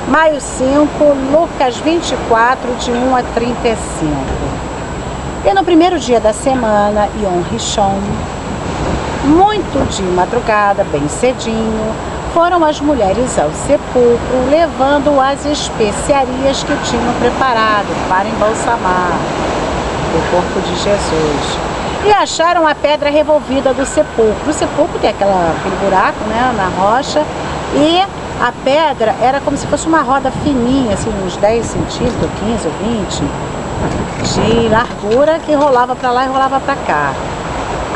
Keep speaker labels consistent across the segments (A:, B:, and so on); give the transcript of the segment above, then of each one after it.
A: Maio 5, Lucas 24, de 1 a 35. E no primeiro dia da semana, Yom Rishon, muito de madrugada, bem cedinho, foram as mulheres ao sepulcro, levando as especiarias que tinham preparado para embalsamar o corpo de Jesus. E acharam a pedra revolvida do sepulcro. O sepulcro tem aquele buraco, né, na rocha, e a pedra era como se fosse uma roda fininha, assim, uns 10 centímetros, 15 ou 20, de largura, que rolava para lá e rolava para cá.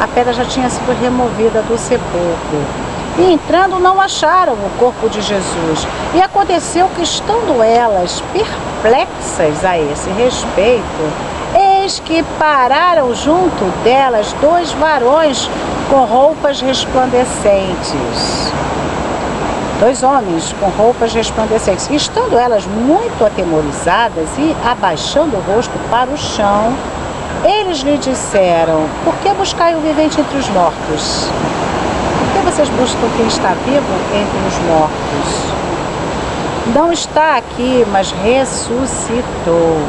A: A pedra já tinha sido removida do sepulcro. E entrando, não acharam o corpo de Jesus. E aconteceu que, estando elas perplexas a esse respeito, eis que pararam junto delas 2 varões com roupas resplandecentes. 2 homens com roupas resplandecentes. E estando elas muito atemorizadas e abaixando o rosto para o chão, eles lhe disseram: por que buscai o vivente entre os mortos? Por que vocês buscam quem está vivo entre os mortos? Não está aqui, mas ressuscitou.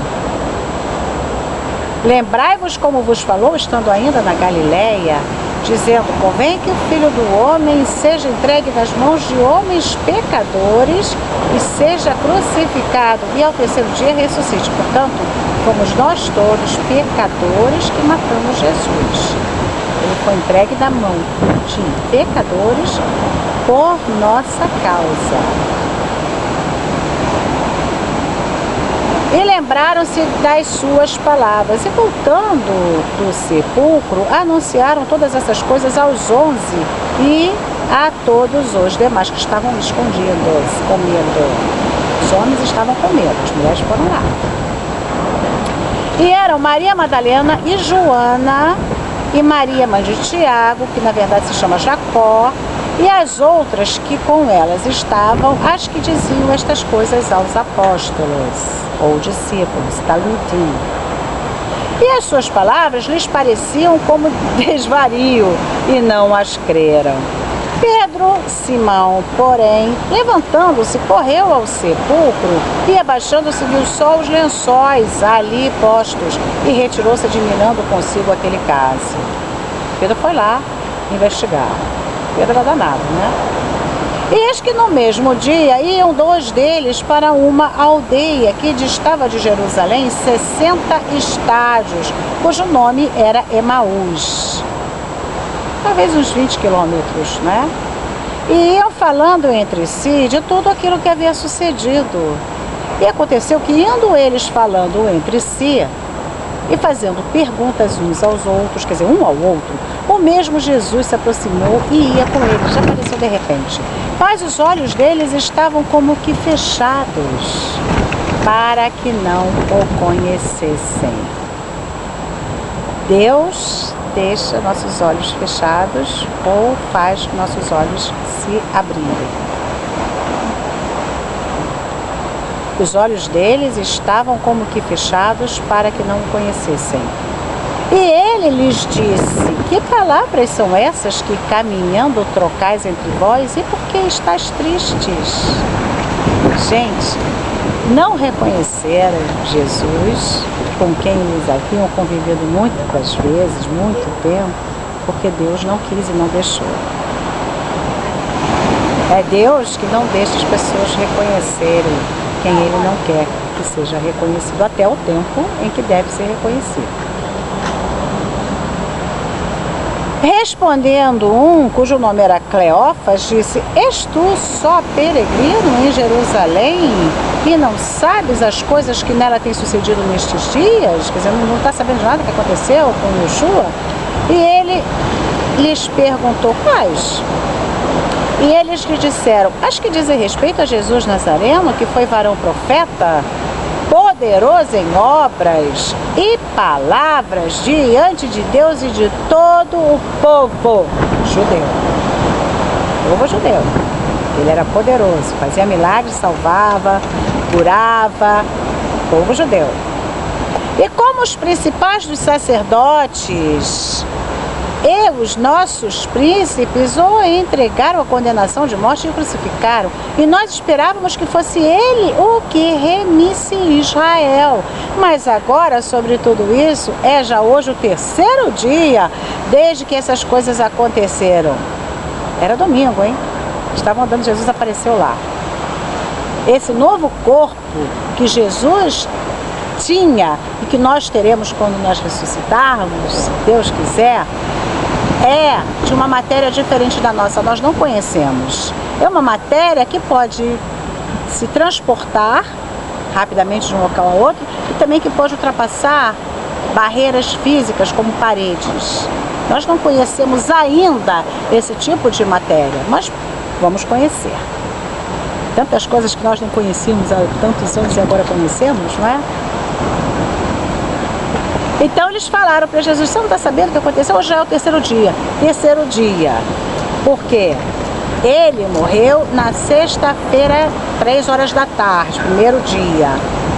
A: Lembrai-vos como vos falou, estando ainda na Galileia, dizendo: convém que o Filho do Homem seja entregue nas mãos de homens pecadores e seja crucificado, e ao terceiro dia ressuscite. Portanto, fomos nós todos pecadores que matamos Jesus. Ele foi entregue na mão de pecadores por nossa causa. E lembraram-se das suas palavras, e voltando do sepulcro, anunciaram todas essas coisas aos 11 e a todos os demais que estavam escondidos, com medo. Os homens estavam com medo, as mulheres foram lá. E eram Maria Madalena e Joana, e Maria, mãe de Tiago, que na verdade se chama Jacó, e as outras que com elas estavam, as que diziam estas coisas aos apóstolos, ou discípulos, taludim. E as suas palavras lhes pareciam como desvario, e não as creram. Pedro, Simão, porém, levantando-se, correu ao sepulcro, e abaixando-se viu só os lençóis ali postos, e retirou-se admirando consigo aquele caso. Pedro foi lá investigar. Pedro era danado, né? E eis que no mesmo dia iam 2 deles para uma aldeia que distava de Jerusalém 60 estádios, cujo nome era Emaús. Talvez uns 20 quilômetros, né? E iam falando entre si de tudo aquilo que havia sucedido. E aconteceu que, indo eles falando entre si e fazendo perguntas uns aos outros, quer dizer, um ao outro, o mesmo Jesus se aproximou e ia com eles. Já apareceu de repente. Mas os olhos deles estavam como que fechados, para que não o conhecessem. Deus deixa nossos olhos fechados ou faz nossos olhos se abrirem. Os olhos deles estavam como que fechados para que não o conhecessem. E ele lhes disse: que palavras são essas que caminhando trocais entre vós, e por que estáis tristes? Gente, não reconheceram Jesus, com quem eles haviam convivido muitas vezes, muito tempo, porque Deus não quis e não deixou. É Deus que não deixa as pessoas reconhecerem quem Ele não quer que seja reconhecido, até o tempo em que deve ser reconhecido. Respondendo um, cujo nome era Cleófas, disse: és tu só peregrino em Jerusalém e não sabes as coisas que nela têm sucedido nestes dias? Quer dizer, não está sabendo de nada que aconteceu com Yeshua? E ele lhes perguntou: quais? E eles lhe disseram: as que dizem respeito a Jesus Nazareno, que foi varão profeta, poderoso em obras e palavras diante de Deus e de todo o povo judeu. Povo judeu. Ele era poderoso, fazia milagres, salvava, curava. Povo judeu. E como os principais dos sacerdotes E os nossos príncipes o entregaram à condenação de morte e o crucificaram. E nós esperávamos que fosse ele o que remisse Israel. Mas agora, sobre tudo isso, é já hoje o terceiro dia desde que essas coisas aconteceram. Era domingo, hein? Estavam andando, Jesus apareceu lá. Esse novo corpo que Jesus tinha e que nós teremos quando nós ressuscitarmos, se Deus quiser, é de uma matéria diferente da nossa, nós não conhecemos. É uma matéria que pode se transportar rapidamente de um local a outro e também que pode ultrapassar barreiras físicas como paredes. Nós não conhecemos ainda esse tipo de matéria, mas vamos conhecer. Tantas coisas que nós não conhecíamos há tantos anos e agora conhecemos, não é? Então eles falaram para Jesus: você não está sabendo o que aconteceu? Hoje já é o terceiro dia. Terceiro dia. Por quê? Ele morreu na sexta-feira, 3 horas da tarde, primeiro dia.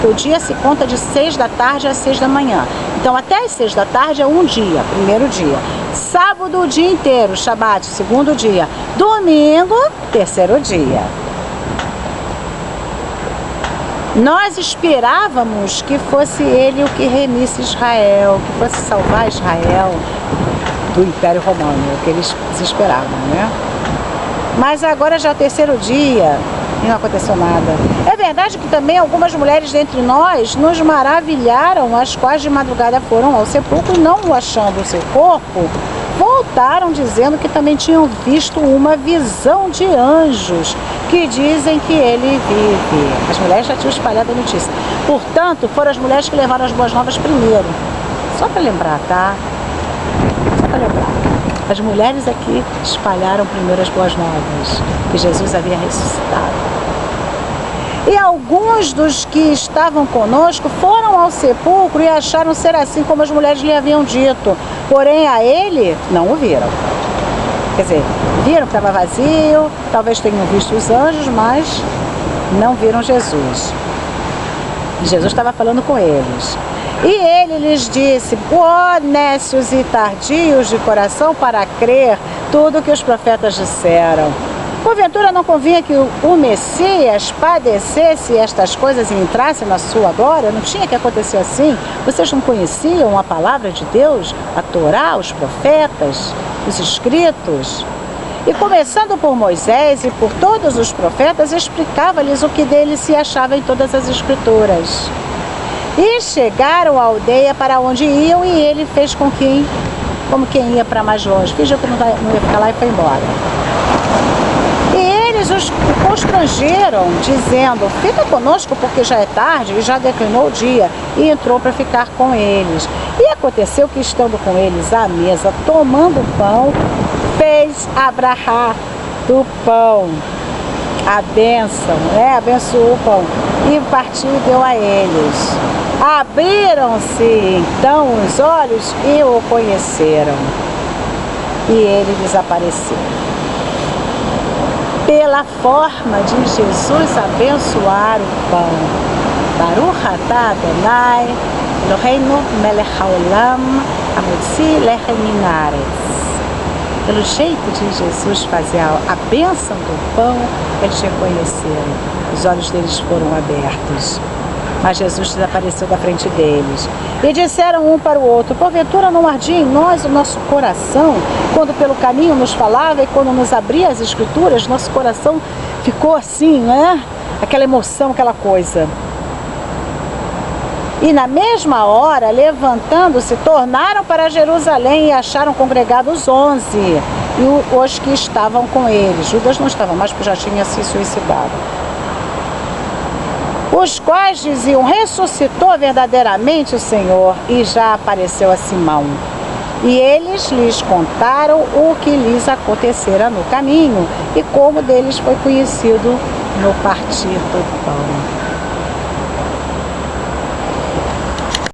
A: O dia se conta de 6 da tarde às 6 da manhã. Então até às 6 da tarde é um dia, primeiro dia. Sábado o dia inteiro, Shabat, segundo dia. Domingo, terceiro dia. Nós esperávamos que fosse ele o que remisse Israel, que fosse salvar Israel do Império Romano, é o que eles esperavam, né? Mas agora já é o terceiro dia e não aconteceu nada. É verdade que também algumas mulheres dentre nós nos maravilharam, as quais de madrugada foram ao sepulcro e não achando o seu corpo, voltaram dizendo que também tinham visto uma visão de anjos que dizem que ele vive. As mulheres já tinham espalhado a notícia. Portanto, foram as mulheres que levaram as boas novas primeiro. Só para lembrar, tá? Só para lembrar. As mulheres aqui espalharam primeiro as boas novas, que Jesus havia ressuscitado. E alguns dos que estavam conosco foram ao sepulcro e acharam ser assim como as mulheres lhe haviam dito. Porém, a ele não o viram. Quer dizer, viram que estava vazio, talvez tenham visto os anjos, mas não viram Jesus. Jesus estava falando com eles. E ele lhes disse: ó nécios e tardios de coração para crer tudo o que os profetas disseram. Porventura não convinha que o Messias padecesse estas coisas e entrasse na sua glória? Não tinha que acontecer assim? Vocês não conheciam a palavra de Deus, a Torá, os profetas, os escritos? E começando por Moisés e por todos os profetas, explicava-lhes o que dele se achava em todas as escrituras. E chegaram à aldeia para onde iam, e ele fez como quem ia para mais longe. Fingiu que não ia ficar lá e foi embora. Eles os constrangeram, dizendo: fica conosco porque já é tarde, e já declinou o dia, e entrou para ficar com eles. E aconteceu que, estando com eles à mesa, tomando o pão, fez abrahá do pão, a bênção, abençoou o pão, e partiu e deu a eles. Abriram-se então os olhos e o conheceram, e ele desapareceu. Pela forma de Jesus abençoar o pão. Baruch atah Adonai, Eloheinu melech haolam, hamotzi lechem min haaretz. Pelo jeito de Jesus fazer a bênção do pão, eles reconheceram. Os olhos deles foram abertos. Mas Jesus desapareceu da frente deles. E disseram um para o outro: porventura não ardia em nós o nosso coração, quando pelo caminho nos falava e quando nos abria as escrituras, nosso coração ficou assim, né? Aquela emoção, aquela coisa. E na mesma hora, levantando-se, tornaram para Jerusalém e acharam congregados 11, e os que estavam com eles. Judas não estava mais, porque já tinha se suicidado. Os quais diziam: ressuscitou verdadeiramente o Senhor e já apareceu a Simão. E eles lhes contaram o que lhes acontecera no caminho e como deles foi conhecido no partir do pão.